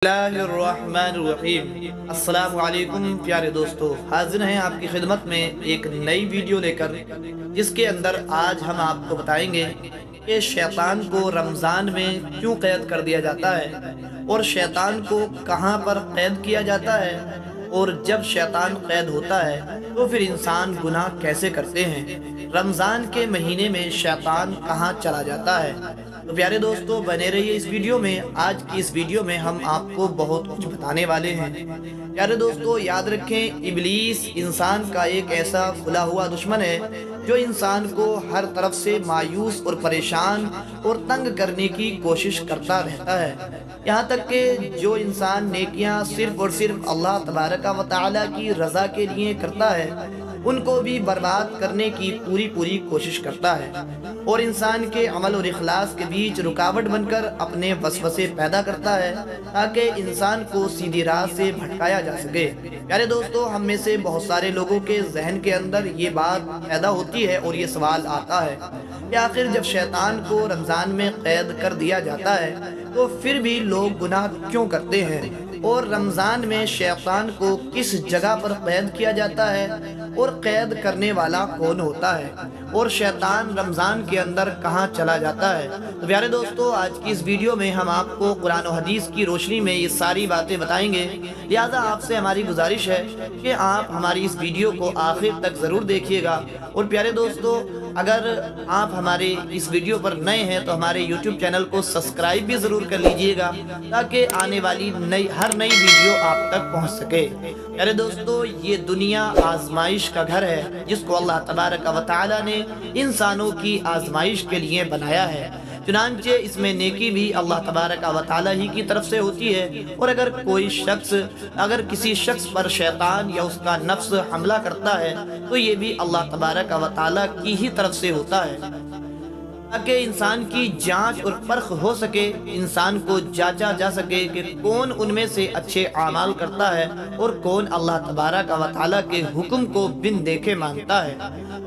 बिस्मिल्लाहिर्रहमानिर्रहीम। अस्सलाम वालेकुम प्यारे दोस्तों, हाजिर हैं आपकी खिदमत में एक नई वीडियो लेकर, जिसके अंदर आज हम आपको बताएंगे कि शैतान को रमज़ान में क्यों कैद कर दिया जाता है और शैतान को कहाँ पर कैद किया जाता है, और जब शैतान कैद होता है तो फिर इंसान गुनाह कैसे करते हैं। रमज़ान के महीने में शैतान कहाँ चला जाता है। तो प्यारे दोस्तों, बने रहिए इस वीडियो में। आज की इस वीडियो में हम आपको बहुत कुछ बताने वाले हैं। प्यारे दोस्तों, याद रखें, इब्लीस इंसान का एक ऐसा खुला हुआ दुश्मन है जो इंसान को हर तरफ से मायूस और परेशान और तंग करने की कोशिश करता रहता है। यहाँ तक कि जो इंसान नेकियां सिर्फ और सिर्फ अल्लाह तबारक व तआला की रज़ा के लिए करता है, उनको भी बर्बाद करने की पूरी कोशिश करता है और इंसान के अमल और इखलास के बीच रुकावट बनकर अपने वसवसे पैदा करता है ताकि इंसान को सीधी राह से भटकाया जा सके। प्यारे दोस्तों, हम में से बहुत सारे लोगों के जहन के अंदर ये बात पैदा होती है और ये सवाल आता है कि आखिर जब शैतान को रमज़ान में कैद कर दिया जाता है तो फिर भी लोग गुनाह क्यों करते हैं, और रमज़ान में शैतान को किस जगह पर कैद किया जाता है और कैद करने वाला कौन होता है, और शैतान रमज़ान के अंदर कहाँ चला जाता है। तो प्यारे दोस्तों, आज की इस वीडियो में हम आपको कुरान और हदीस की रोशनी में ये सारी बातें बताएंगे। लिहाजा आपसे हमारी गुजारिश है कि आप हमारी इस वीडियो को आखिर तक ज़रूर देखिएगा। और प्यारे दोस्तों, अगर आप हमारे इस वीडियो पर नए हैं तो हमारे YouTube चैनल को सब्सक्राइब भी ज़रूर कर लीजिएगा ताकि आने वाली हर नई वीडियो आप तक पहुंच सके। अरे दोस्तों, ये दुनिया आजमाइश का घर है जिसको अल्लाह तबारक व तआला ने इंसानों की आजमाइश के लिए बनाया है। चुनांचे इसमें नेकी भी अल्लाह तबारक व तआला ही की तरफ से होती है, और अगर किसी शख्स पर शैतान या उसका नफ्स हमला करता है तो ये भी अल्लाह तबारक व तआला की ही तरफ से होता है, ताकि इंसान की जांच और परख हो सके, इंसान को जांचा जा सके कि कौन उनमें से अच्छे आमाल करता है और कौन अल्लाह तबारक व तआला के हुक्म को बिन देखे मानता है।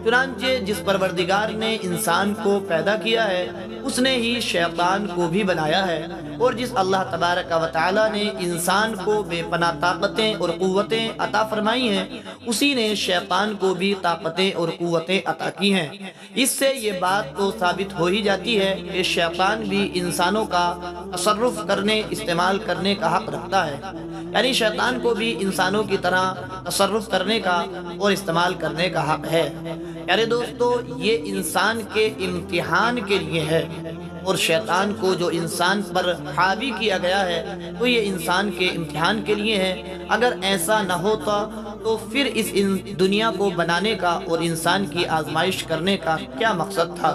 चुनांचे जिस परवरदिगार ने इंसान को पैदा किया है उसने ही शैतान को भी बनाया है, और जिस अल्लाह तबारक व तआला ने इंसान को बेपनाह ताकतें और क़ुव्वतें अता फरमाई हैं, उसी ने शैतान को भी ताकतें और क़ुव्वतें अता की हैं। इससे ये बात तो साबित हो ही जाती है कि शैतान भी इंसानों का तसर्रुफ करने, इस्तेमाल करने का हक रखता है, यानी शैतान को भी इंसानों की तरह तसर्रुफ करने का और इस्तेमाल करने का हक है। यारे दोस्तों, ये इंसान के इम्तिहान के लिए है, और शैतान को जो इंसान पर हावी किया गया है तो ये इंसान के इम्तिहान के लिए है। अगर ऐसा न होता तो फिर इस दुनिया को बनाने का और इंसान की आजमाइश करने का क्या मकसद था।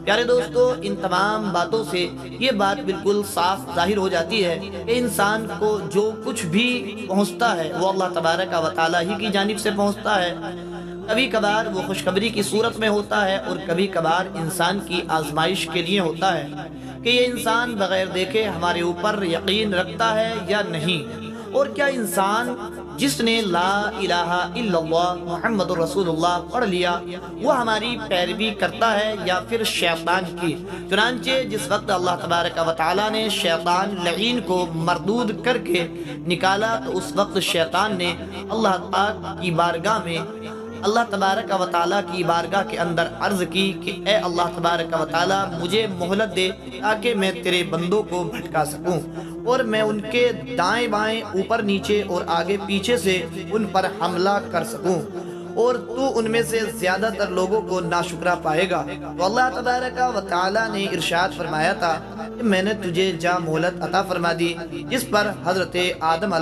प्यारे दोस्तों, इन तमाम बातों से ये बात बिल्कुल साफ जाहिर हो जाती है कि इंसान को जो कुछ भी पहुँचता है वो अल्लाह तबारक व तआला ही की जानिब से पहुँचता है। कभी कभार वो खुशखबरी की सूरत में होता है और कभी कभार इंसान की आजमाइश के लिए होता है कि ये इंसान बगैर देखे हमारे ऊपर यकीन रखता है या नहीं, और क्या इंसान जिसने ला इलाहा इल्लल्लाह मुहम्मदुर रसूलुल्लाह पढ़ लिया वो हमारी पैरवी करता है या फिर शैतान की। चुनांचे जिस वक्त अल्लाह तबारक व तआला ने शैतान लईन को मरदूद करके निकाला तो उस वक्त शैतान ने अल्लाह पाक की बारगाह में, अल्लाह तबारक व तआला की बारगाह के अंदर अर्ज की कि ए अल्लाह तबारक व तआला, मुझे मोहलत दे ताकि मैं तेरे बंदों को भटका सकूं और मैं उनके दाएं बाएं, ऊपर नीचे और आगे पीछे से उन पर हमला कर सकूं, और तू उनमें से ज्यादातर लोगों को नाशुक्रा पाएगा। तो अल्लाह तबारक व तआला ने इरशाद फरमाया था कि मैंने तुझे जा मोहलत अता फरमा दी, जिस पर हजरत आदम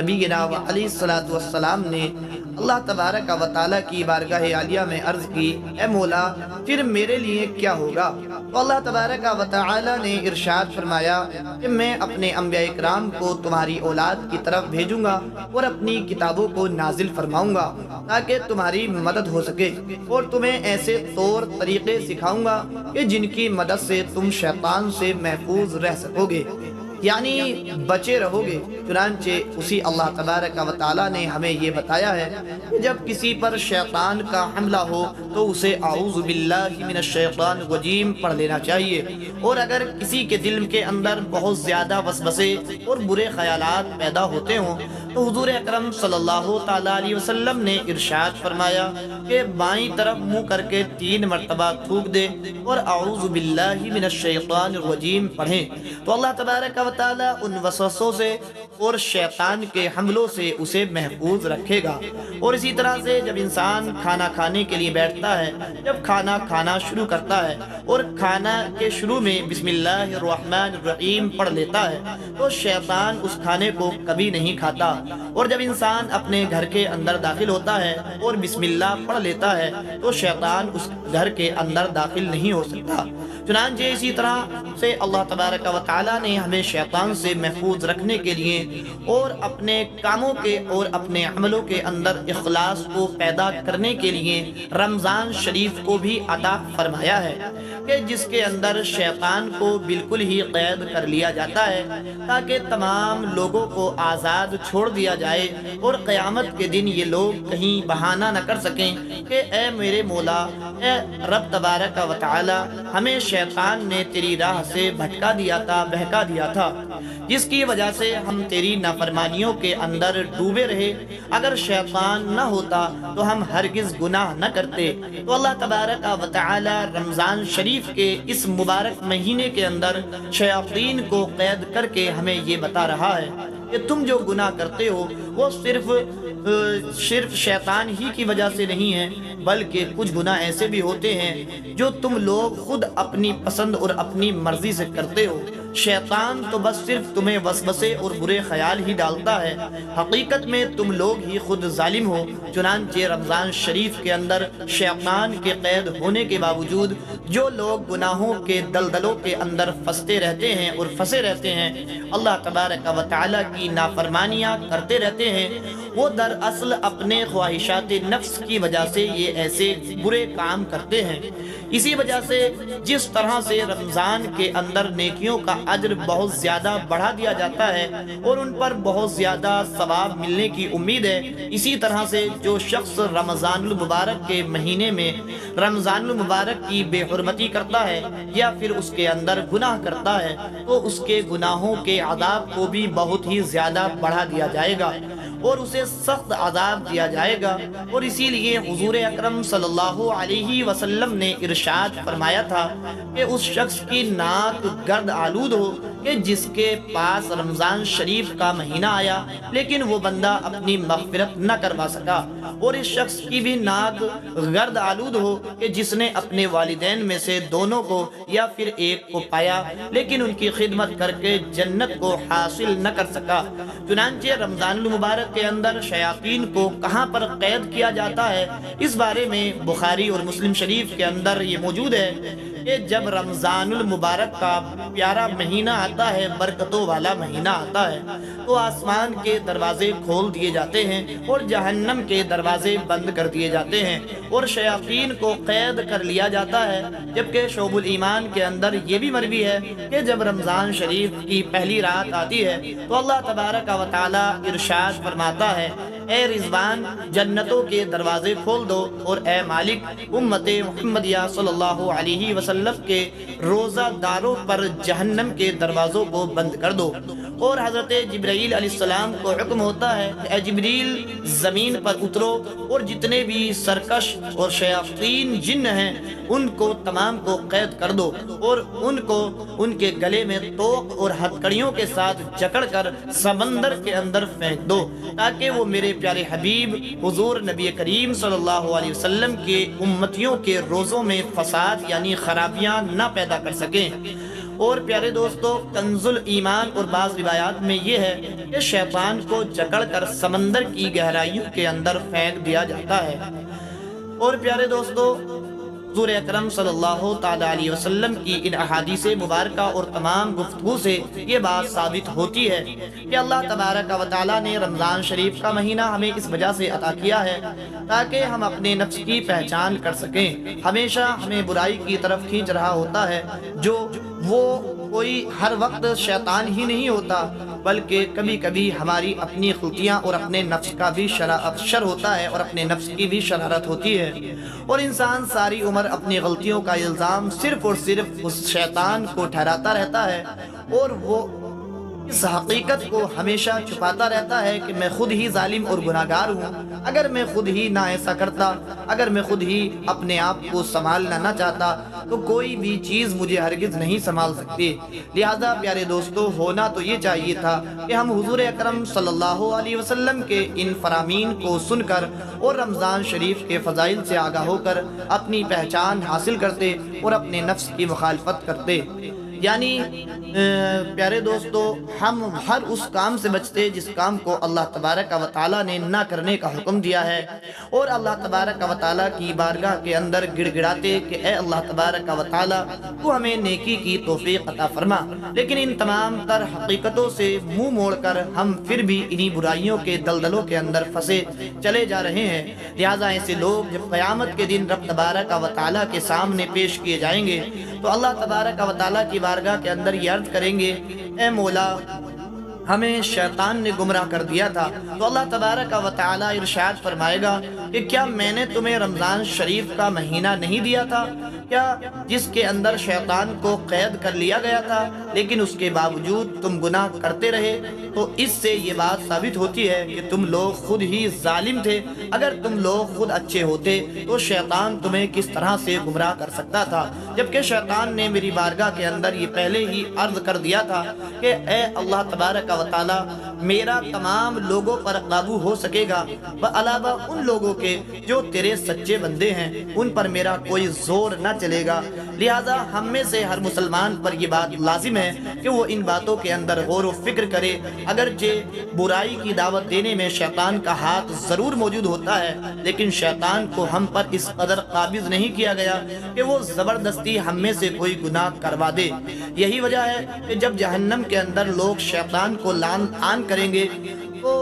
नबीना व अलैहिस्सलातु वस्सलाम ने अल्लाह तबारक व तआला की बारगाह आलिया में अर्ज की, ए मौला फिर मेरे लिए क्या होगा। तो अल्लाह तबारक व तआला ने इरशाद फरमाया कि मैं अपने अंबिया इकराम को तुम्हारी औलाद की तरफ भेजूंगा और अपनी किताबों को नाजिल फरमाऊंगा ताकि तुम्हारी मदद हो सके, और तुम्हें ऐसे तौर तरीके सिखाऊंगा कि जिनकी मदद से तुम शैतान से महफूज रह सकोगे। यानी बचे रहोगे। चुनांचे उसी अल्लाह तबारक व तआला ने हमें ये बताया है कि जब किसी पर शैतान का हमला हो तो उसे आऊज़ु बिल्लाहि मिनश शैतानिर रजीम पढ़ लेना चाहिए। और अगर किसी के दिल के अंदर बहुत ज़्यादा वसवसे और बुरे ख्यालात पैदा होते हों तो हुजूर अकरम सल्लल्लाहु ताला अलैहि वसल्लम ने इरशाद फरमाया कि बाईं तरफ मुंह करके 3 मरतबा थूक दे और आऊज़ु बिल्लाहि मिनश शैतानिर रजीम पढ़ें तो अल्लाह तबारक व तआला उन वसवसों से और शैतान के हमलों से उसे महफूज रखेगा। और इसी तरह से जब इंसान खाना खाने के लिए बैठता है, जब खाना खाना शुरू करता है और खाना के शुरू में बिस्मिल्लाहिर्रहमानिर्रहीम पढ़ लेता है तो शैतान उस खाने को कभी नहीं खाता। और जब इंसान अपने घर के अंदर दाखिल होता है और बिस्मिल्लाह पढ़ लेता है तो शैतान उस घर के अंदर दाखिल नहीं हो सकता। चुनांचे इसी तरह से अल्लाह तबारक व तआला ने हमें शैतान से महफूज रखने के लिए और अपने कामों के और अपने अमलों के अंदर इखलास को पैदा करने के लिए रमज़ान शरीफ को भी अता फरमाया है कि जिसके अंदर शैतान को बिल्कुल ही कैद कर लिया जाता है ताकि तमाम लोगों को आज़ाद छोड़ दिया जाए और क़यामत के दिन ये लोग कहीं बहाना न कर सकें कि ए मेरे मौला, ए रब तबारक व तआला, हमें शैतान ने तेरी राह से भटका दिया था, बहका दिया था, जिसकी वजह से हम तेरी नाफरमानियों के अंदर डूबे रहे। अगर शैतान न होता तो हम हरगिज़ गुनाह न करते। तो अल्लाह तबारक व तआला रमज़ान शरीफ के इस मुबारक महीने के अंदर शयातीन को कैद करके हमें ये बता रहा है कि तुम जो गुनाह करते हो वो सिर्फ शैतान ही की वजह से नहीं है, बल्कि कुछ गुनाह ऐसे भी होते हैं जो तुम लोग खुद अपनी पसंद और अपनी मर्जी से करते हो। शैतान तो बस सिर्फ तुम्हें वसवसे और बुरे ख्याल ही डालता है, हकीकत में तुम लोग ही खुद जालिम हो। चुनांचे रमज़ान शरीफ के अंदर शैतान के कैद होने के बावजूद जो लोग गुनाहों के दलदलों के अंदर फंसते रहते हैं और फंसे रहते हैं, अल्लाह तबारक व तआला की नाफरमानियाँ करते रहते हैं, वो दरअसल अपने ख्वाहिशात नफ्स की वजह से ये ऐसे बुरे काम करते हैं। इसी वजह से जिस तरह से रमज़ान के अंदर नेकियों का अज्र बहुत ज़्यादा बढ़ा दिया जाता है और उन पर बहुत ज़्यादा सवाब मिलने की उम्मीद है, इसी तरह से जो शख्स रमज़ानुल मुबारक के महीने में रमज़ानुल मुबारक की बेहुरमती करता है या फिर उसके अंदर गुनाह करता है तो उसके गुनाहों के अज़ाब को भी बहुत ही ज़्यादा बढ़ा दिया जाएगा और उसे सख्त अज़ाब दिया जाएगा। और इसीलिए हुजूर अकरम सल्लल्लाहु अलैहि वसल्लम ने इरशाद फरमाया था कि उस शख्स की नाक गर्द आलूद हो कि जिसके पास रमज़ान शरीफ का महीना आया लेकिन वो बंदा अपनी मग़फ़िरत न करवा सका, और इस शख्स की भी नाक गर्द आलूद हो कि जिसने अपने वालिदैन में से दोनों को या फिर एक को पाया लेकिन उनकी खिदमत करके जन्नत को हासिल न कर सका। चुनांचे रमज़ानुल मुबारक के अंदर शयातीन को कहाँ पर कैद किया जाता है, इस बारे में बुखारी और मुस्लिम शरीफ के अंदर ये मौजूद है कि जब रमज़ानुल मुबारक का प्यारा महीना आता है, बरकतों वाला महीना आता है, तो आसमान के दरवाजे खोल दिए जाते हैं और जहन्नम के दरवाजे बंद कर दिए जाते हैं और शयातीन को कैद कर लिया जाता है। जबकि शोबुल ईमान के अंदर ये भी मरवी है कि जब रमज़ान शरीफ की पहली रात आती है तो अल्लाह तबारक व तआला इरशाद फरमाता है, ए रिजवान जन्नतों के दरवाजे खोल दो और ए मालिक उम्मते मुहम्मदिया सल्लल्लाहु अलैहि वसल्लम के रोज़ादारों पर जहन्नम के दरवाज़ों को बंद कर दो। और हज़रत जिब्रील अलैहिस्सलाम को हुक्म होता है, ए जिब्रील ज़मीन पर उतरो और जितने भी सरकश और शयातीन जिन्न हैं उनको तमाम को कैद कर दो और उनको उनके गले में तोक और हथकड़ियों के साथ जकड़कर समंदर के अंदर फेंक दो ताकि वो मेरे प्यारे हबीब हुजूर नबी करीम सल्लल्लाहु अलैहि वसल्लम के उम्मतियों के रोज़ों में फसाद यानी खराबियां न पैदा कर सकें। और प्यारे दोस्तों, कंजुल ईमान और बाज़ रिवायात में ये है कि शैतान को जकड़कर समंदर की गहराइयों के अंदर फेंक दिया जाता है। और प्यारे दोस्तों, हुज़ूर अकरम सल्लल्लाहु ताला अलैहि वसल्लम की इन अहादीस मुबारका और तमाम गुफ्तगू से ये बात साबित होती है कि अल्लाह तबारक व तआला ने रमज़ान शरीफ का महीना हमें इस वजह से अता किया है ताकि हम अपने नफ्स की पहचान कर सकें। हमेशा हमें बुराई की तरफ खींच रहा होता है जो वो कोई हर वक्त शैतान ही नहीं होता, बल्कि कभी कभी हमारी अपनी गलतियाँ और अपने नफ्स का भी शर होता है और अपने नफ्स की भी शरारत होती है। और इंसान सारी उम्र अपनी गलतियों का इल्ज़ाम सिर्फ और सिर्फ उस शैतान को ठहराता रहता है और वो इस हकीकत को हमेशा छुपाता रहता है कि मैं खुद ही जालिम और गुनाहगार हूँ। अगर मैं खुद ही ना ऐसा करता, अगर मैं खुद ही अपने आप को संभालना ना चाहता, तो कोई भी चीज़ मुझे हरगिज़ नहीं संभाल सकती। लिहाजा प्यारे दोस्तों, होना तो ये चाहिए था कि हम हुजूर अकरम सल्लल्लाहु अलैहि वसल्लम के इन फरामीन को सुनकर और रमज़ान शरीफ के फ़ज़ाइल से आगाह होकर अपनी पहचान हासिल करते और अपने नफ्स की मुखालफत करते। यानी प्यारे दोस्तों, हम हर उस काम से बचते जिस काम को अल्लाह तबारक व तआला ने ना करने का हुक्म दिया है, और अल्लाह तबारक व तआला की बारगाह के अंदर गिड़गिड़ाते कि ए अल्लाह तबारक व तआला, तू हमें नेकी की तौफीक अता फरमा। लेकिन इन तमाम तर हकीकतों से मुंह मोड़कर हम फिर भी इन्हीं बुराइयों के दलदलों के अंदर फंसे चले जा रहे हैं। लिहाजा ऐसे लोग जब क़यामत के दिन रब तबारक व तआला के सामने पेश किए जाएंगे तो अल्लाह तबारक व तआला की बारगाह के अंदर ये अर्ज करेंगे, ए मौला, हमें शैतान ने गुमराह कर दिया था। तो अल्लाह तबारक व तआला इरशाद फरमाएगा कि क्या मैंने तुम्हें रमज़ान शरीफ का महीना नहीं दिया था क्या, जिसके अंदर शैतान को कैद कर लिया गया था, लेकिन उसके बावजूद तुम गुनाह करते रहे। तो इससे ये बात साबित होती है कि तुम लोग खुद ही जालिम थे। अगर तुम लोग खुद अच्छे होते तो शैतान तुम्हें किस तरह से गुमराह कर सकता था, जबकि शैतान ने मेरी बारगाह के अंदर ये पहले ही अर्ज कर दिया था कि ए अल्लाह तबारक व तआला, मेरा तमाम लोगों पर काबू हो सकेगा व अलावा उन लोगों के जो तेरे सच्चे बंदे हैं, उन पर मेरा कोई जोर न चलेगा। लिहाजा हम में से हर मुसलमान पर यह बात लाजिम है कि वो इन बातों के अंदर गौर व फिक्र करे। अगरचे बुराई की दावत देने में शैतान का हाथ जरूर मौजूद होता है, लेकिन शैतान को हम पर इस कदर काबिज नहीं किया गया कि वो जबरदस्ती हम में से कोई गुनाह करवा दे। यही वजह है कि जब जहन्नम के अंदर लोग शैतान को लान तान करेंगे तो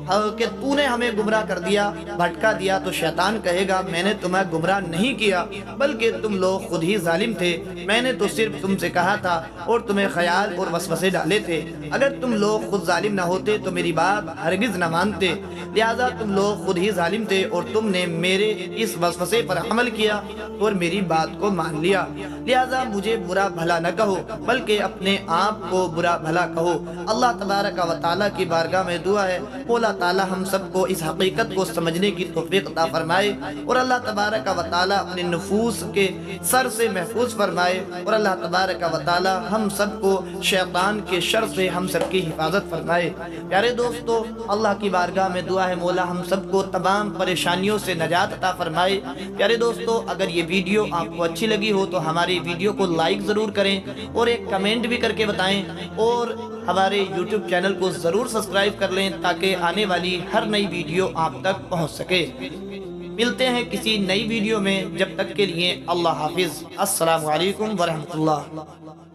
कि तूने हमें गुमराह कर दिया, भटका दिया, तो शैतान कहेगा मैंने तुम्हें गुमराह नहीं किया, बल्कि तुम लोग खुद ही जालिम थे। मैंने तो सिर्फ तुमसे कहा था और तुम्हें ख्याल और वसवसे डाले थे। अगर तुम लोग खुद जालिम ना होते तो मेरी बात हरगिज न मानते। लिहाजा तुम लोग खुद ही जालिम थे और तुमने मेरे इस वसवसे पर अमल किया और मेरी बात को मान लिया। लिहाजा मुझे बुरा भला न कहो, बल्कि अपने आप को बुरा भला कहो। अल्लाह तबारक व तआला की बारगाह में दुआ है, मौला ताला हम सबको इस हकीकत को समझने की तौफीक अता फरमाए और अल्लाह तबारक व तआला अपने नफूस के सर से महफूज फरमाए और अल्लाह तबारक व तआला हम सबको शैतान के शर से हम सबकी हिफाजत फरमाए। प्यारे दोस्तों, अल्लाह की बारगाह में दुआ है, मौला हम सबको तमाम परेशानियों से नजात अता फरमाए। प्यारे दोस्तों, अगर ये वीडियो आपको अच्छी लगी हो तो हमारी वीडियो को लाइक ज़रूर करें और एक कमेंट भी करके बताएं और हमारे YouTube चैनल को ज़रूर सब्सक्राइब कर लें ताकि आने वाली हर नई वीडियो आप तक पहुंच सके। मिलते हैं किसी नई वीडियो में, जब तक के लिए अल्लाह हाफिज़। अस्सलामु अलैकुम व रहमतुल्लाह।